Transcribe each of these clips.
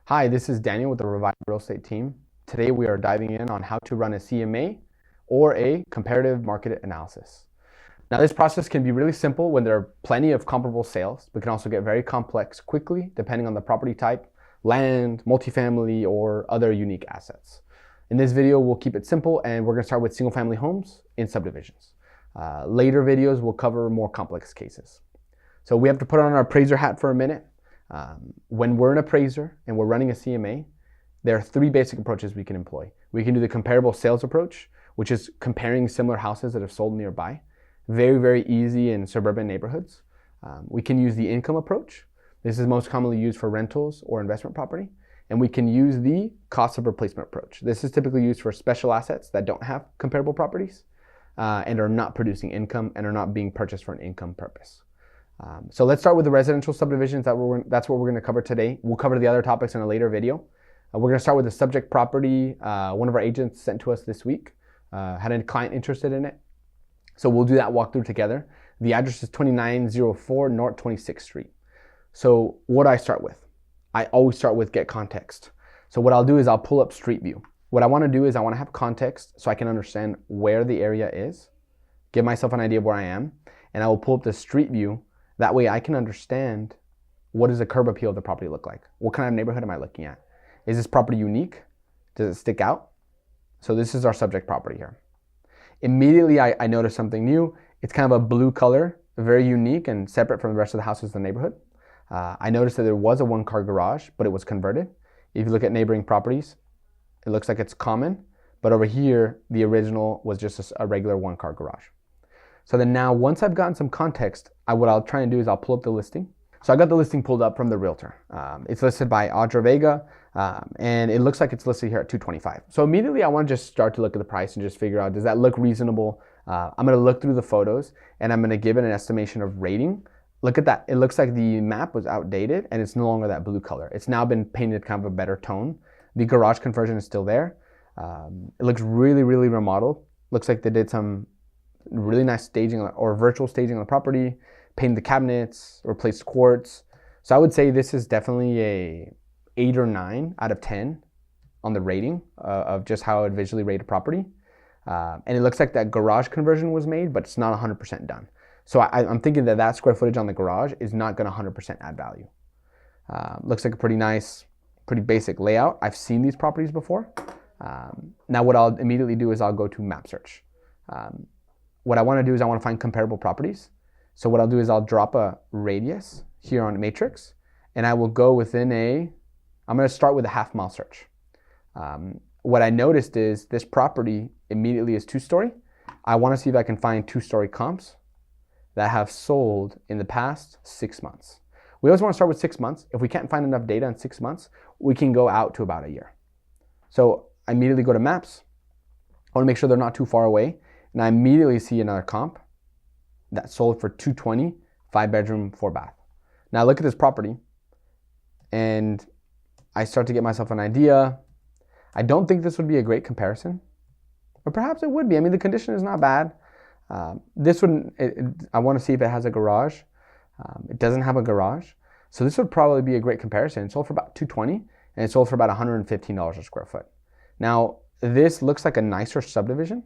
Hi, this is Daniel with the Revive Real Estate team. Today we are diving in on how to run a CMA or a comparative market analysis. Now this process can be really simple when there are plenty of comparable sales, but can also get very complex quickly depending on the property type, land, multifamily, or other unique assets. In this video, we'll keep it simple and we're going to start with single family homes in subdivisions. Later videos will cover more complex cases. So we have to put on our appraiser hat for a minute. When we're an appraiser and we're running a CMA, there are three basic approaches we can employ. We can do the comparable sales approach, which is comparing similar houses that have sold nearby. Very, very easy in suburban neighborhoods. We can use the income approach. This is most commonly used for rentals or investment property. And we can use the cost of replacement approach. This is typically used for special assets that don't have comparable properties and are not producing income and are not being purchased for an income purpose. So let's start with the residential subdivisions. That's what we're going to cover today. We'll cover the other topics in a later video. We're going to start with the subject property. One of our agents sent to us this week, had a client interested in it. So we'll do that walkthrough together. The address is 2904 North 26th Street. So what do I start with? I always start with get context. So what I'll do is I'll pull up Street View. What I want to do is I want to have context so I can understand where the area is, give myself an idea of where I am, and I will pull up the Street View. That way I can understand what does the curb appeal of the property look like? What kind of neighborhood am I looking at? Is this property unique? Does it stick out? So this is our subject property here. Immediately I noticed something new. It's kind of a blue color, very unique and separate from the rest of the houses in the neighborhood. I noticed that there was a one-car garage, but it was converted. If you look at neighboring properties, it looks like it's common, but over here, the original was just a regular one-car garage. So then now, once I've gotten some context, what I'll try and do is I'll pull up the listing. So I got the listing pulled up from the realtor. It's listed by Audra Vega, and it looks like it's listed here at $225. So immediately I want to just start to look at the price and just figure out, does that look reasonable? I'm going to look through the photos and I'm going to give it an estimation of rating. Look at that. It looks like the map was outdated and it's no longer that blue color. It's now been painted kind of a better tone. The garage conversion is still there. It looks really, really remodeled. Looks like they did some really nice staging or virtual staging on the property, painted the cabinets, replaced quartz. So I would say this is definitely a 8 or 9 out of 10 on the rating of just how I would visually rate a property. And it looks like that garage conversion was made, but it's not 100% done. So I'm thinking that square footage on the garage is not going to 100% add value. Looks like a pretty nice, pretty basic layout. I've seen these properties before. Now what I'll immediately do is I'll go to map search. What I want to do is I want to find comparable properties. So what I'll do is I'll drop a radius here on matrix and I will go within I'm going to start with a half-mile search. What I noticed is this property immediately is 2-story. I want to see if I can find 2-story comps that have sold in the past 6 months. We always want to start with 6 months. If we can't find enough data in 6 months, we can go out to about a year. So I immediately go to maps. I want to make sure they're not too far away. And I immediately see another comp that sold for $220, 5-bedroom, 4-bath. Now look at this property and I start to get myself an idea. I don't think this would be a great comparison, or perhaps it would be. I mean, the condition is not bad. This one, I want to see if it has a garage. It doesn't have a garage. So this would probably be a great comparison. It sold for about $220 and it sold for about $115 a square foot. Now, this looks like a nicer subdivision.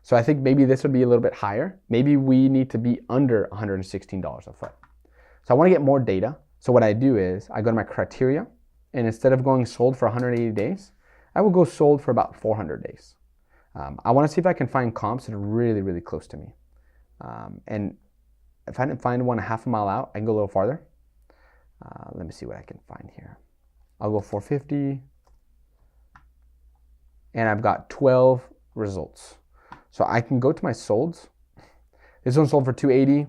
So I think maybe this would be a little bit higher. Maybe we need to be under $116 a foot. So I want to get more data. So what I do is I go to my criteria, and instead of going sold for 180 days, I will go sold for about 400 days. I want to see if I can find comps that are really, really close to me. And if I didn't find one a half a mile out, I can go a little farther. Let me see what I can find here. I'll go 450. And I've got 12 results. So I can go to my solds. This one sold for $280,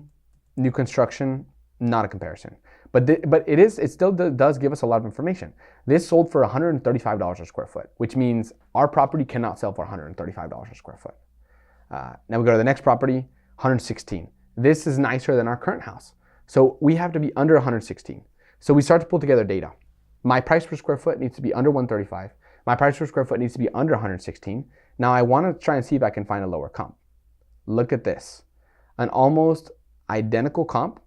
new construction, not a comparison. But it still does give us a lot of information. This sold for $135 a square foot, which means our property cannot sell for $135 a square foot. Now we go to the next property, 116. This is nicer than our current house. So we have to be under 116. So we start to pull together data. My price per square foot needs to be under 135. My price per square foot needs to be under 116. Now I want to try and see if I can find a lower comp. Look at this. An almost identical comp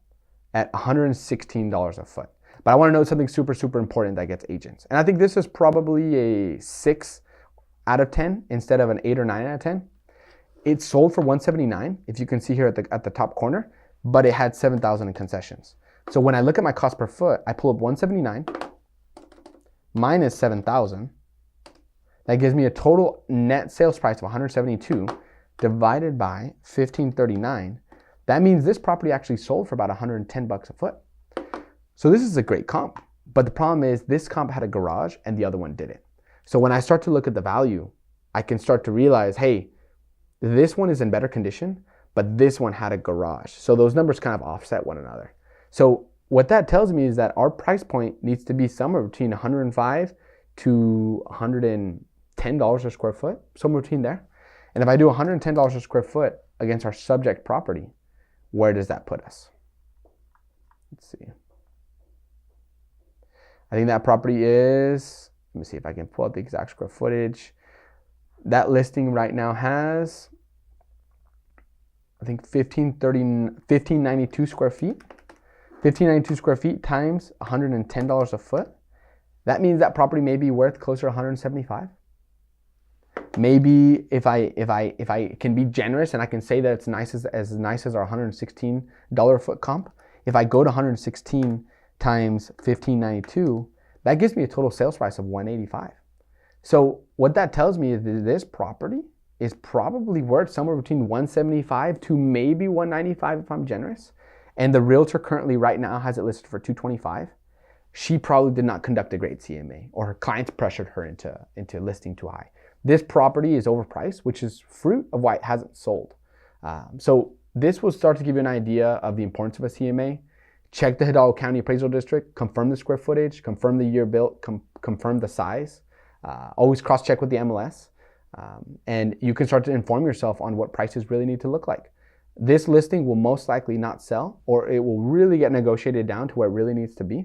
at $116 a foot. But I want to know something super, super important that gets agents. And I think this is probably a 6 out of 10 instead of an 8 or 9 out of 10. It sold for 179, if you can see here at the top corner, but it had 7,000 in concessions. So when I look at my cost per foot, I pull up 179 minus 7,000. That gives me a total net sales price of 172 divided by 1539. That means this property actually sold for about 110 bucks a foot. So this is a great comp, but the problem is this comp had a garage and the other one didn't. So when I start to look at the value, I can start to realize, hey, this one is in better condition, but this one had a garage. So those numbers kind of offset one another. So what that tells me is that our price point needs to be somewhere between $105 to $110 a square foot, somewhere between there. And if I do $110 a square foot against our subject property, where does that put us? Let's see. I think that property is, let me see if I can pull up the exact square footage. That listing right now has, I think 1592 square feet. 1592 square feet times $110 a foot. That means that property may be worth closer to 175. Maybe if I can be generous and I can say that it's nice as nice as our $116 a foot comp, if I go to 116 times 1592, that gives me a total sales price of 185. So what that tells me is that this property is probably worth somewhere between 175 to maybe 195 if I'm generous. And the realtor currently right now has it listed for 225. She probably did not conduct a great CMA, or her clients pressured her into listing too high. This property is overpriced, which is fruit of why it hasn't sold. So this will start to give you an idea of the importance of a CMA. Check the Hidalgo County Appraisal District, confirm the square footage, confirm the year built, confirm the size. Always cross-check with the MLS. And you can start to inform yourself on what prices really need to look like. This listing will most likely not sell, or it will really get negotiated down to where it really needs to be.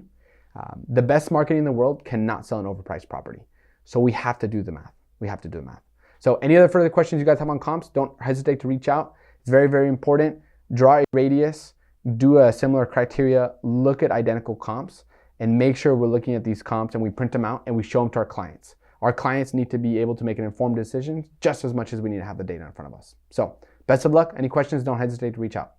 The best marketing in the world cannot sell an overpriced property. So we have to do the math. We have to do the math. So any other further questions you guys have on comps, don't hesitate to reach out. It's very, very important. Draw a radius, do a similar criteria, look at identical comps, and make sure we're looking at these comps and we print them out and we show them to our clients. Our clients need to be able to make an informed decision just as much as we need to have the data in front of us. So best of luck. Any questions, don't hesitate to reach out.